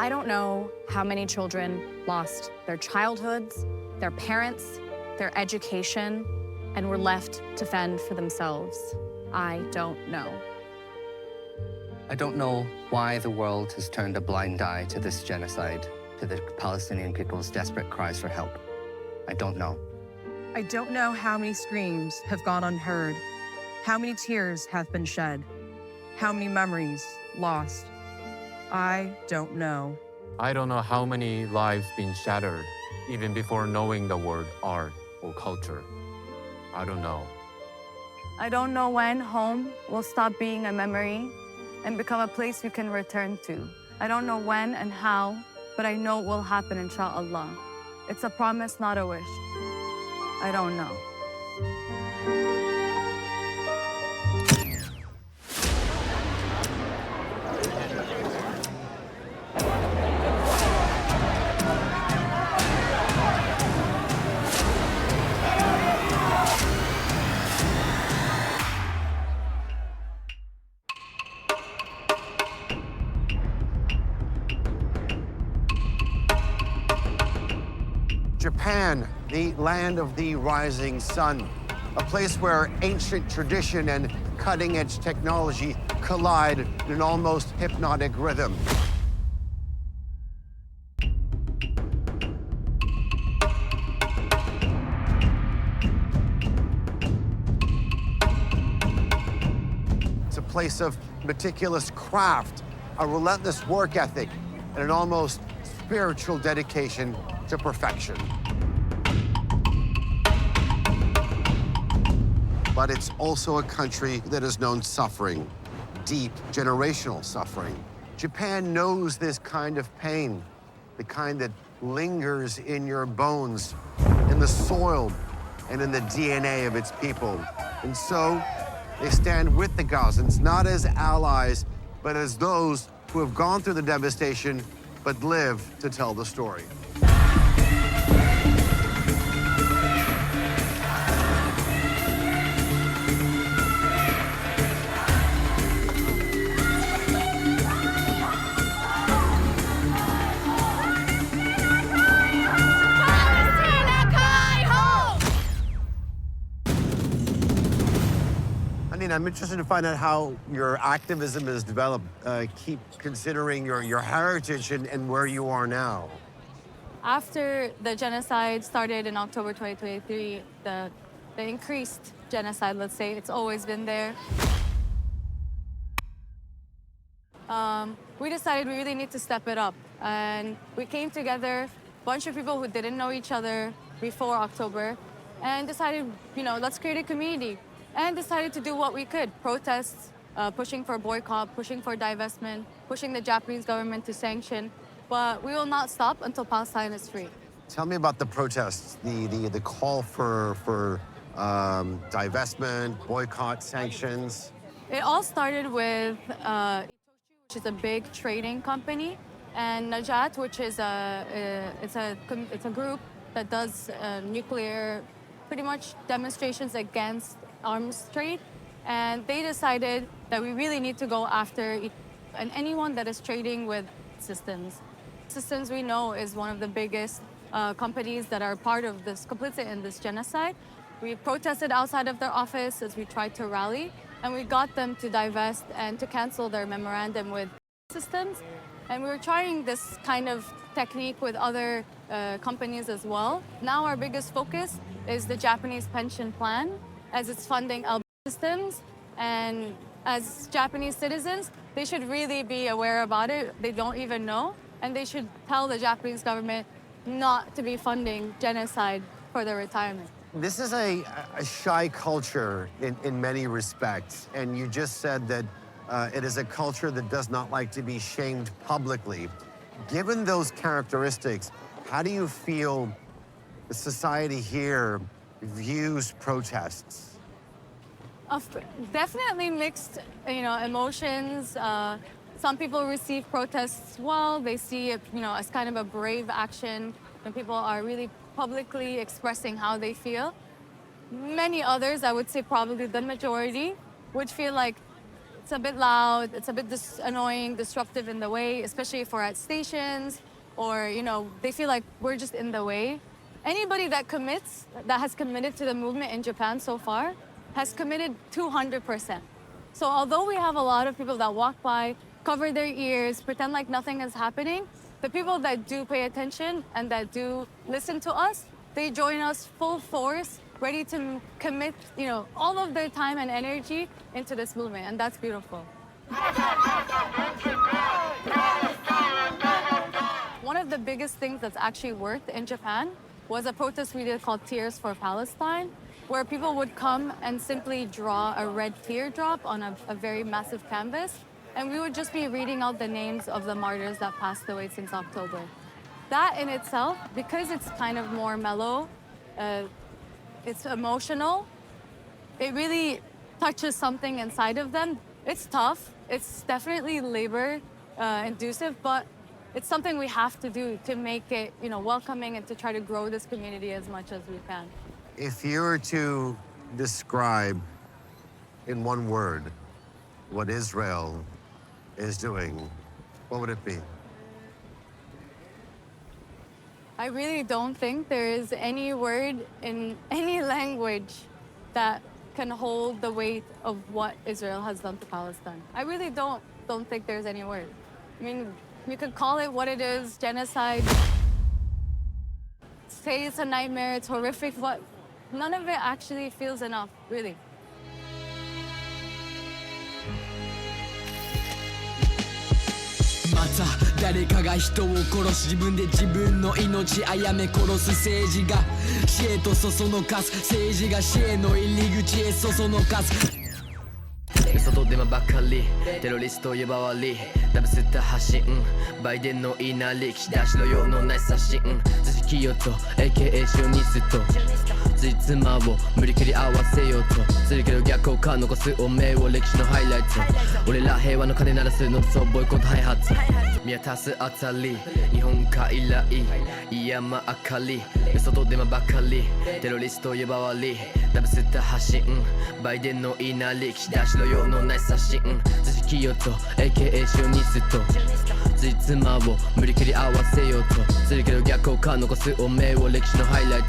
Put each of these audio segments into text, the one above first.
I don't know how many children lost their childhoods, their parents, their education, and were left to fend for themselves. I don't know. I don't know why the world has turned a blind eye to this genocide, to the Palestinian people's desperate cries for help. I don't know. I don't know how many screams have gone unheard, how many tears have been shed, how many memories lost. I don't know. I don't know how many lives been shattered, even before knowing the word art or culture. I don't know. I don't know when home will stop being a memory and become a place you can return to. I don't know when and how, but I know it will happen, inshallah. It's a promise, not a wish. I don't know. Japan, the land of the rising sun, a place where ancient tradition and cutting-edge technology collide in an almost hypnotic rhythm. It's a place of meticulous craft, a relentless work ethic, and an almost spiritual dedication to perfection. But it's also a country that has known suffering, deep generational suffering. Japan knows this kind of pain, the kind that lingers in your bones, in the soil, and in the DNA of its people. And so they stand with the Gazans, not as allies, but as those who have gone through the devastation, but live to tell the story. I'm interested to find out how your activism has developed. Keep considering your heritage and where you are now. After the genocide started in October 2023, the increased genocide, let's say, it's always been there. We decided we really need to step it up. And we came together, a bunch of people who didn't know each other before October, and decided, let's create a community. And decided to do what we could, protests, pushing for boycott, pushing for divestment, pushing the Japanese government to sanction. But we will not stop until Palestine is free. Tell me about the protests, the call for divestment, boycott, sanctions. It all started with which is a big trading company, and Najat, which is it's a group that does nuclear, pretty much demonstrations against arms trade, and they decided that we really need to go after and anyone that is trading with systems. Systems we know is one of the biggest companies that are part of this, complicit in this genocide. We protested outside of their office as we tried to rally, and we got them to divest and to cancel their memorandum with systems. And we were trying this kind of technique with other companies as well. Now our biggest focus is the Japanese pension plan, as it's funding LB systems. And as Japanese citizens, they should really be aware about it. They don't even know. And they should tell the Japanese government not to be funding genocide for their retirement. This is a shy culture in many respects. And you just said that it is a culture that does not like to be shamed publicly. Given those characteristics, how do you feel the society here views protests? Definitely mixed, emotions. Some people receive protests well. They see it, as kind of a brave action when people are really publicly expressing how they feel. Many others, I would say probably the majority, would feel like it's a bit loud, it's a bit annoying, disruptive in the way, especially if we're at stations or, they feel like we're just in the way. Anybody that has committed to the movement in Japan so far, has committed 200%. So although we have a lot of people that walk by, cover their ears, pretend like nothing is happening, the people that do pay attention and that do listen to us, they join us full force, ready to commit, all of their time and energy into this movement, and that's beautiful. One of the biggest things that's actually worked in Japan was a protest we did called Tears for Palestine, where people would come and simply draw a red teardrop on a very massive canvas, and we would just be reading out the names of the martyrs that passed away since October. That in itself, because it's kind of more mellow, it's emotional, it really touches something inside of them. It's tough, it's definitely labor inducive, but it's something we have to do to make it, welcoming and to try to grow this community as much as we can. If you were to describe in one word what Israel is doing, what would it be? I really don't think there is any word in any language that can hold the weight of what Israel has done to Palestine. I really don't think there's any word. I mean, you could call it what it is, genocide, say it's a nightmare, it's horrific, but none of it actually feels enough, really.また誰かが人を殺し自分で自分の命殺め殺す政治が死へとそそのかす政治が死への入り口へそそのかす外でもばかりテロリスト呼ばわりダブスタ発信バイデンの稲荷岸田しの用のない刷新辻清人 AKA シオニストつい妻を無理くり合わせようとするけど逆効果残す汚名を歴史のハイライト俺ら平和の鐘鳴らすのそうボイコット開発見渡すあたり日本海来いやま明かり外でもばかりテロリスト呼ばわりダブスタ発信バイデンの稲荷岸田しの用のない刷新辻清人 AKA シオニストつい妻を無理くり合わせようとするけど逆効果残す汚名を歴史のハイライト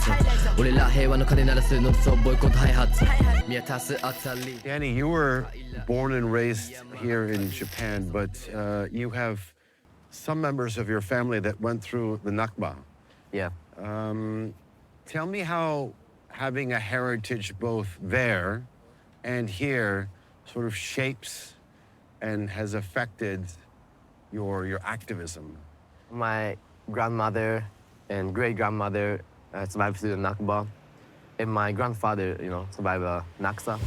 俺ら平和の鐘鳴らすのそうボイコット開発見渡すあたり Danny, you were born and raised here in Japan, but you have some members of your family that went through the Nakba. Yeah. Tell me how having a heritage both there and here sort of shapes and has affected your activism. My grandmother and great-grandmother survived through the Nakba, and my grandfather, survived Naksa.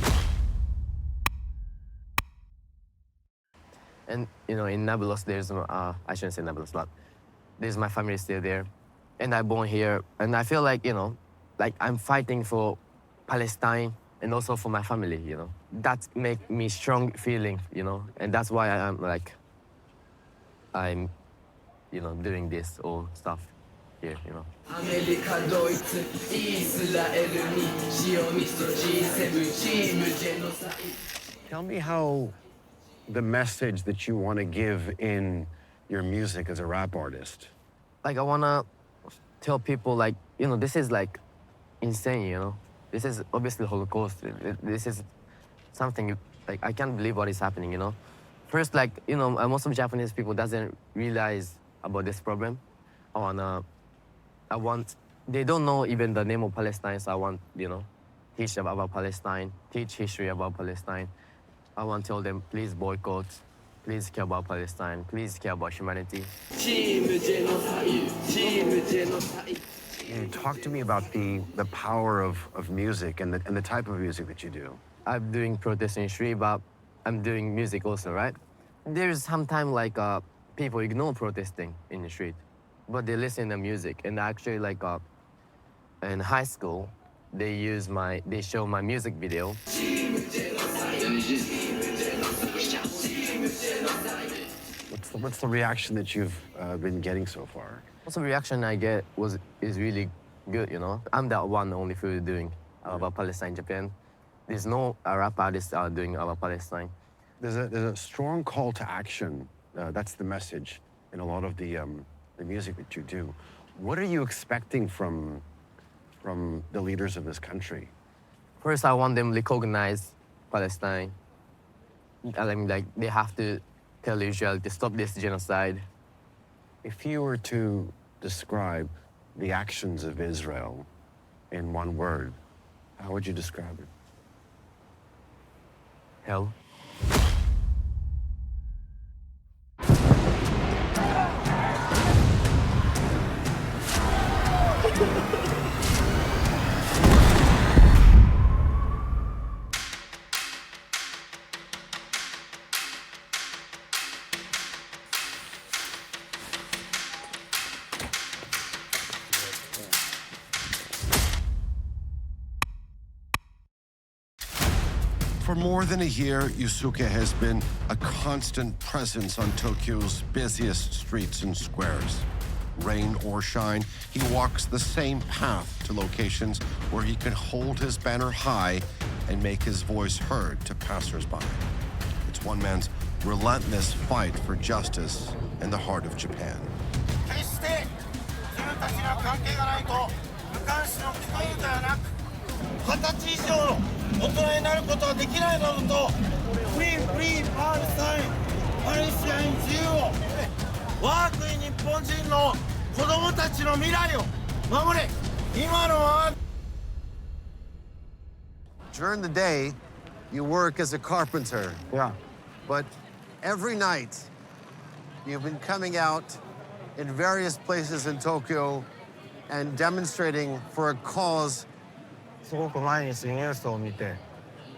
And, in Nablus, there's, I shouldn't say Nablus, but there's my family still there. And I'm born here, and I feel like, like I'm fighting for Palestine and also for my family, That makes me strong feeling, and that's why I'm doing this all stuff here, Tell me how the message that you want to give in your music as a rap artist. Like, I want to tell people, this is, insane, This is obviously Holocaust. This is something, I can't believe what is happening, First, most of Japanese people doesn't realize about this problem. They don't know even the name of Palestine, so I want, teach them about Palestine, teach history about Palestine. I want to tell them, please boycott, please care about Palestine, please care about humanity. Talk to me about the power of music and the type of music that you do. I'm doing protest in street, but I'm doing music also, right? There's sometimes people ignore protesting in the street, but they listen to music. And actually, in high school, they show my music video. What's the reaction that you've been getting so far? What's the reaction I get is really good, I'm the one only doing about Palestine, Japan. There's no rap artists doing about Palestine. There's a strong call to action. That's the message in a lot of the music that you do. What are you expecting from the leaders of this country? First, I want them to recognize Palestine. I mean, like, they have to tell Israel to stop this genocide. If you were to describe the actions of Israel in one word, how would you describe it? Hell. For more than a year, Yusuke has been a constant presence on Tokyo's busiest streets and squares. Rain or shine, he walks the same path to locations where he can hold his banner high and make his voice heard to passersby. It's one man's relentless fight for justice in the heart of Japan. 決して自分たちには関係がないと無関心の聞こえるではなく20歳以上の大人になることはできないなどとフリーパレスタインパレスチナに自由を我が国日本人の子供たちの未来を守れ今のまま During the day, you work as a carpenter. Yeah. But every night, you've been coming out in various places in Tokyo and demonstrating for a cause. すごく毎日ニュースを見て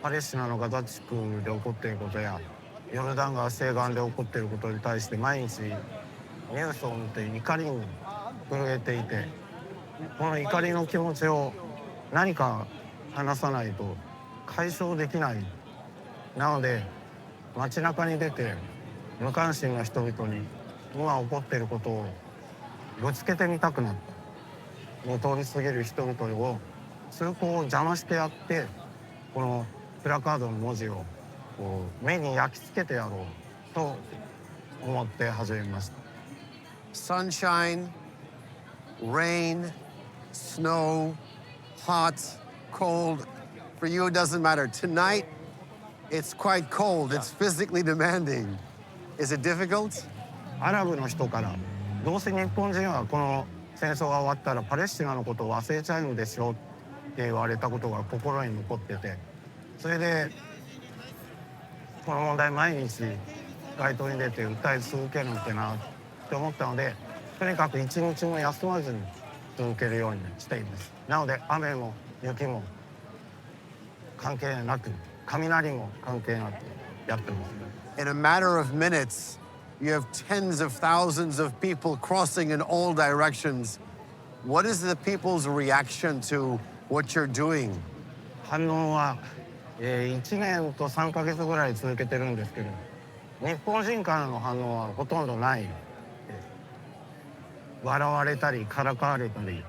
パレスチナのガザ地区で起こっていることやヨルダン川西岸で起こっていることに対して毎日ニュースを見て怒りに震えていてこの怒りの気持ちを何か話さないと解消できない。なので街中に出て無関心な人々に今起こっていることをぶつけてみたくなった。もう通り過ぎる人々を通行を邪魔してやってこのプラカードの文字をこう目に焼き付けてやろうと思って始めました。Sunshine, rain, snow, hot, cold. For you, it doesn't matter. Tonight, it's quite cold. It's physically demanding. Is it difficult? アラブの人からどうせ日本人はこの戦争が終わったらパレスチナのことを忘れちゃうのでしょって言われたことが心に残っててそれでこの問題毎日街頭に出て訴え続けるんってなって思ったのでとにかく一日も休まずに続けるようにしています。なので雨も雪も関係なく雷も関係なくやってます。In a matter of minutes, you have tens of thousands of people crossing in all directions. What is the people's reaction to what you're doing? 反応は、1年と3ヶ月ぐらい続けてるんですけど日本人からの反応はほとんどない。笑われたりからかわれたり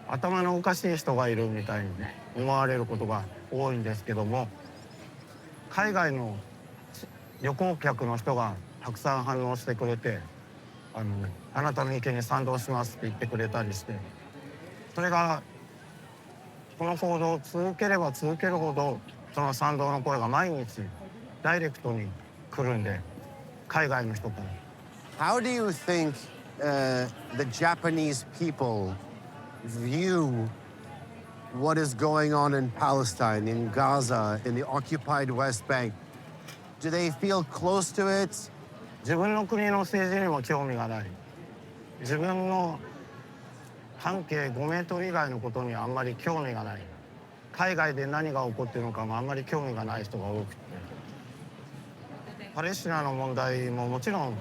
頭のおかしい人がいるみたいに思われることが多いんですけども海外の旅行客の人がたくさん反応してくれてあなたの意見に賛同しますって言ってくれたりしてそれがこの行動を続ければ続けるほどその賛同の声が毎日ダイレクトに来るんで海外の人から。 How do you think the Japanese people view what is going on in Palestine, in Gaza, in the occupied West Bank? Do they feel close to it? 自分の国の政治にも興味がない自分の半径5メートル以外のことにはあんまり興味がない海外で何が起こっているのかもあんまり興味がない人が多くてパレスチナの問題ももちろん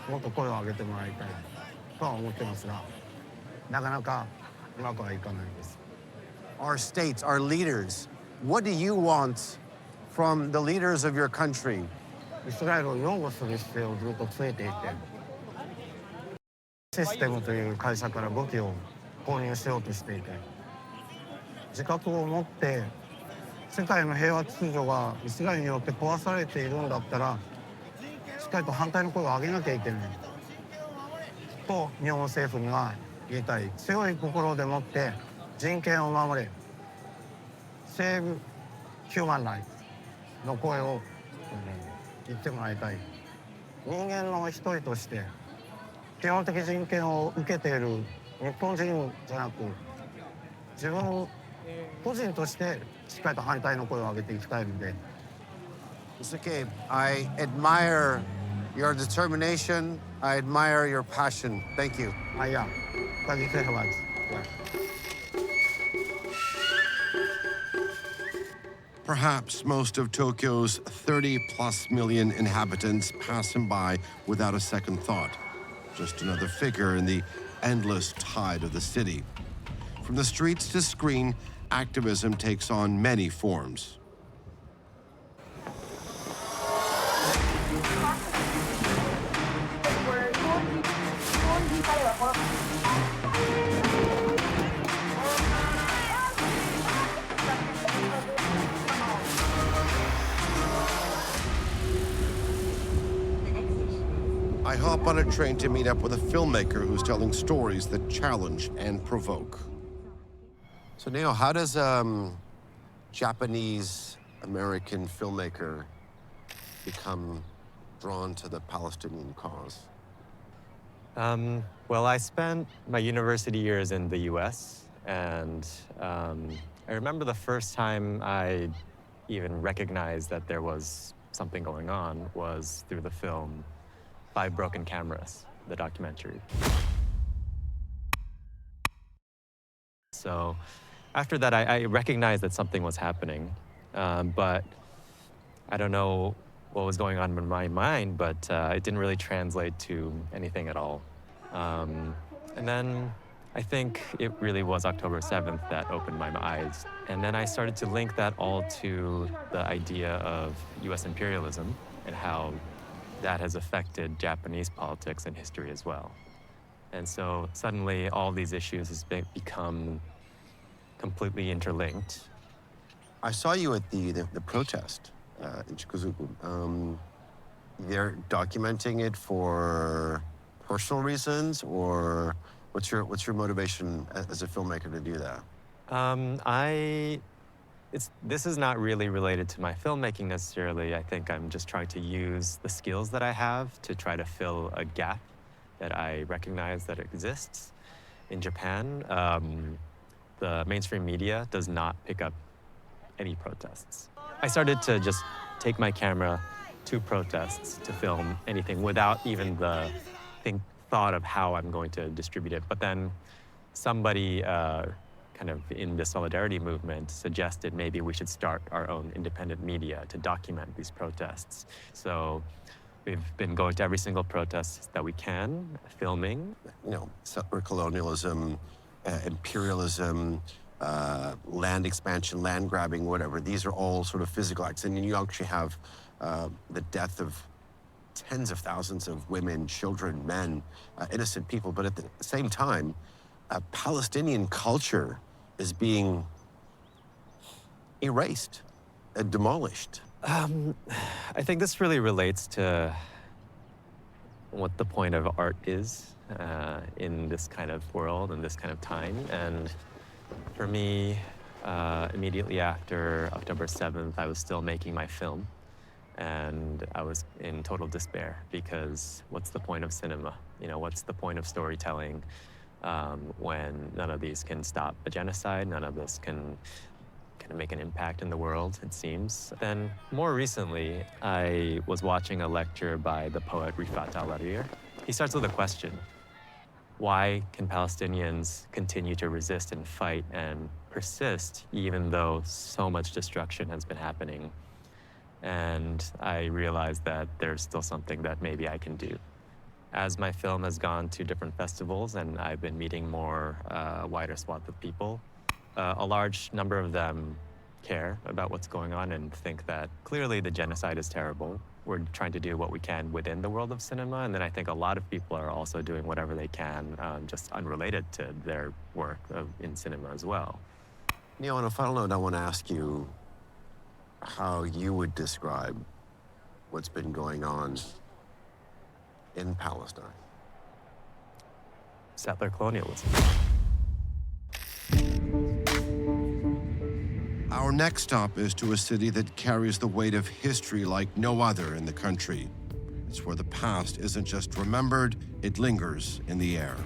もっと声を上げてもらいたいとは思ってますがなかなかうまくはいかないです。 Our states, our leaders, what do you want from the leaders of your country? イスラエルを擁護する姿勢をずっとついていてシステムという会社から武器を購入しようとしていて自覚を持って世界の平和秩序がイスラエルによって壊されているんだったら、しっかりと反対の声を上げなきゃいけないと日本政府には言いたい。強い心でもって人権を守れ、セーブ・ヒューマン・ライツの声を言ってもらいたい。人間の一人として基本的人権を受けている日本人じゃなく、自分個人としてしっかりと反対の声を上げていきたいので。Mr. Gabe, I admire your determination. I admire your passion. Thank you. Yeah. Thank you very much. Yeah. Perhaps most of Tokyo's 30+ million inhabitants pass him by without a second thought. Just another figure in the endless tide of the city. From the streets to screen, activism takes on many forms. I hop on a train to meet up with a filmmaker who's telling stories that challenge and provoke. So, Neo, how does Japanese-American filmmaker become drawn to the Palestinian cause? Well, I spent my university years in the US, and I remember the first time I even recognized that there was something going on was through the film Five Broken Cameras, the documentary. So after that, I recognized that something was happening, but I don't know what was going on in my mind, but it didn't really translate to anything at all. And then I think it really was October 7th that opened my eyes. And then I started to link that all to the idea of US imperialism and how that has affected Japanese politics and history as well. And so suddenly all these issues has become completely interlinked. I saw you at the protest in Chikuzuku. They're documenting it for personal reasons, or what's your motivation as a filmmaker to do that? This is not really related to my filmmaking necessarily. I think I'm just trying to use the skills that I have to try to fill a gap that I recognize that exists in Japan. The mainstream media does not pick up any protests. I started to just take my camera to protests to film anything without even the thought of how I'm going to distribute it. But then somebody kind of in the solidarity movement suggested maybe we should start our own independent media to document these protests. So we've been going to every single protest that we can, filming. You know, settler colonialism, imperialism, land expansion, land grabbing, whatever. These are all sort of physical acts. And you actually have the death of tens of thousands of women, children, men, innocent people. But at the same time, Palestinian culture is being erased and demolished. I think this really relates to what the point of art is in this kind of world and this kind of time. And for me, immediately after October 7th, I was still making my film. And I was in total despair because what's the point of cinema? You know, what's the point of storytelling when none of these can stop a genocide, none of this can make an impact in the world, it seems. Then more recently, I was watching a lecture by the poet Rifat Al-Arir. He starts with a question. Why can Palestinians continue to resist and fight and persist even though so much destruction has been happening? And I realized that there's still something that maybe I can do. As my film has gone to different festivals and I've been meeting more wider swath of people, a large number of them care about what's going on and think that clearly the genocide is terrible. We're trying to do what we can within the world of cinema, and then I think a lot of people are also doing whatever they can, just unrelated to their work in cinema as well. Neil, on a final note, I want to ask you, how you would describe what's been going on in Palestine. Settler colonialism. Our next stop is to a city that carries the weight of history like no other in the country. It's where the past isn't just remembered, it lingers in the air.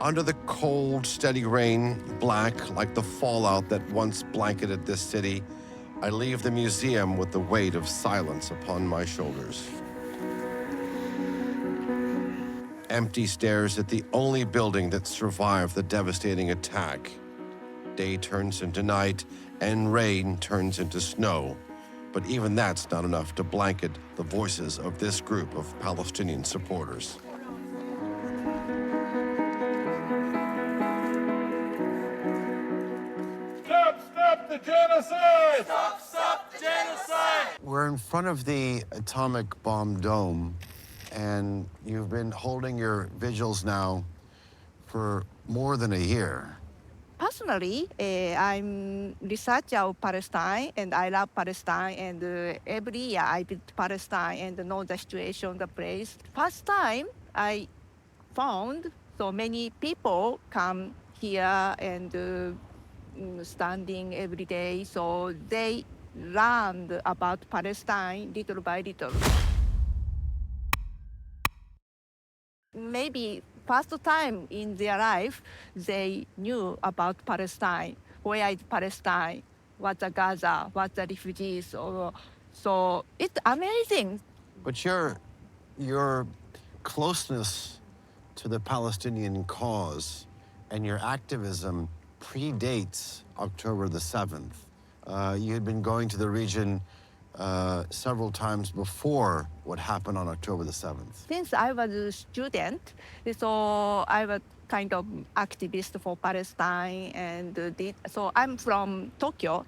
Under the cold, steady rain, black like the fallout that once blanketed this city, I leave the museum with the weight of silence upon my shoulders. Empty stares at the only building that survived the devastating attack. Day turns into night, and rain turns into snow. But even that's not enough to blanket the voices of this group of Palestinian supporters. Stop the genocide! Stop the genocide! We're in front of the atomic bomb dome, and you've been holding your vigils now for more than a year. Personally, I'm researcher of Palestine, and I love Palestine. And every year I visit Palestine and know the situation, the place. First time I found so many people come here and standing every day, so they learned about Palestine little by little. Maybe first time in their life, they knew about Palestine. Where is Palestine? What's the Gaza? What's the refugees? So it's amazing. But your closeness to the Palestinian cause and your activism predates October the 7th. You had been going to the region several times before what happened on October the 7th. Since I was a student, so I was kind of activist for Palestine, and so I'm from Tokyo,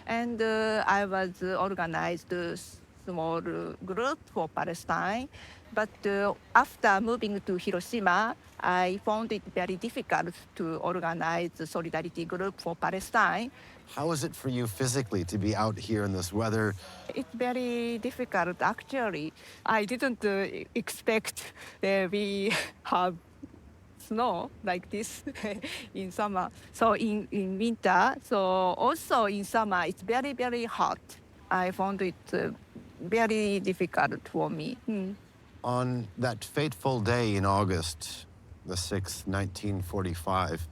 and I was organized a small group for Palestine. But after moving to Hiroshima, I found it very difficult to organize a solidarity group for Palestine. How is it for you physically to be out here in this weather? It's very difficult, actually. I didn't expect we have snow like this in summer. So in winter, so also in summer, it's very, very hot. I found it very difficult for me. On that fateful day in August, the 6th, 1945,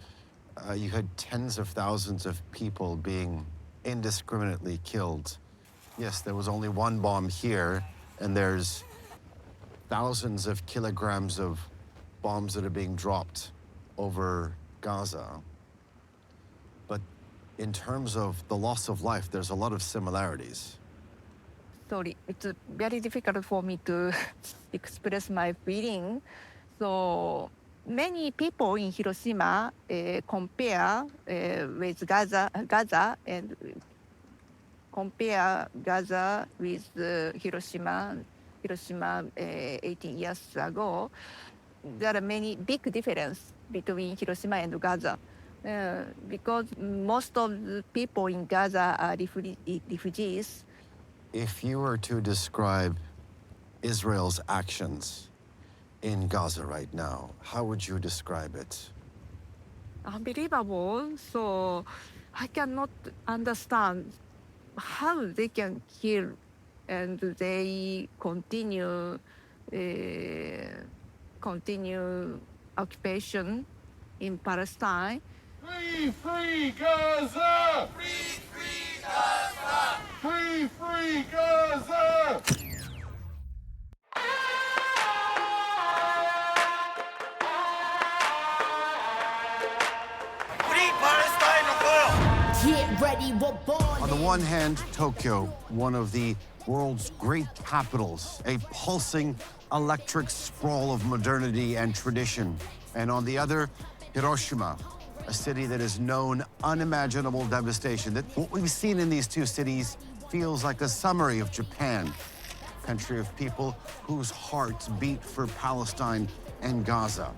you had tens of thousands of people being indiscriminately killed. Yes, there was only one bomb here, and there's thousands of kilograms of bombs that are being dropped over Gaza. But in terms of the loss of life, there's a lot of similarities. Sorry, it's very difficult for me to express my feeling. So many people in Hiroshima compare with Gaza and compare Gaza with Hiroshima 18 years ago. There are many big differences between Hiroshima and Gaza because most of the people in Gaza are refugees. If you were to describe Israel's actions in Gaza right now, how would you describe it? Unbelievable. So I cannot understand how they can kill and they continue occupation in Palestine. Free Gaza! Free Gaza! Free Gaza! Get ready, we're born. On the one hand, Tokyo, one of the world's great capitals, a pulsing electric sprawl of modernity and tradition. And on the other, Hiroshima, a city that has known unimaginable devastation. That what we've seen in these two cities feels like a summary of Japan, a country of people whose hearts beat for Palestine and Gaza.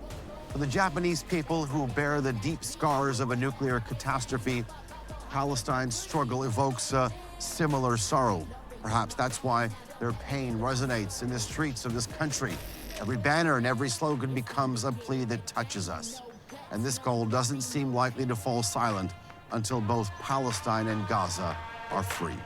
For the Japanese people who bear the deep scars of a nuclear catastrophe, Palestine's struggle evokes a similar sorrow. Perhaps that's why their pain resonates in the streets of this country. Every banner and every slogan becomes a plea that touches us. And this goal doesn't seem likely to fall silent until both Palestine and Gaza are free.